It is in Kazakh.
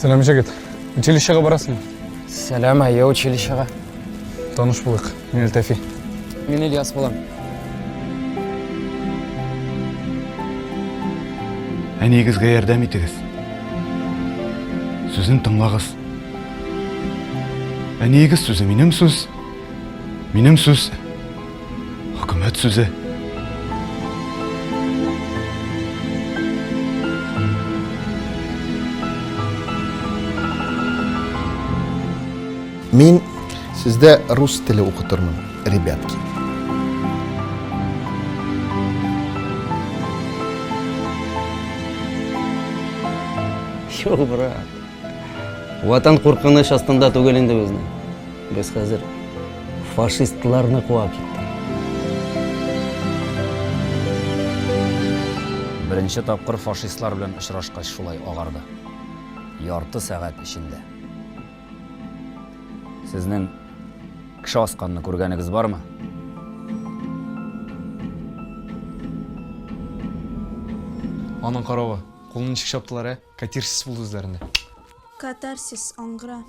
Сәлем жігіт. Училищеға барасың? Сәлем, я училищеға. Таныш болық. Мен Әлтәфи. Мен Ильяс болам. Әнегізге ярдәм итегіз. Сөзін тыңлағыз. Әнегіз сөзі минем сөз. Минем сөз. Хөкүмәт сөзі. Мен sizde rus tili okuturmун, ребятки. Yok брат. Ватан қорқыныш астында түгелінде өзіне. Біз қазір фашистларны қуа кеттік. Бірінші тапқыр фашистлар белән очрашкач шулай агарды. Ярты сәгать ішінде. Сезнең кеше асканны күргәнегез бармы? Аның қарауы. Қолын ничек шаптылар, катарсис булды үзләрендә. Катарсис, аңғыра.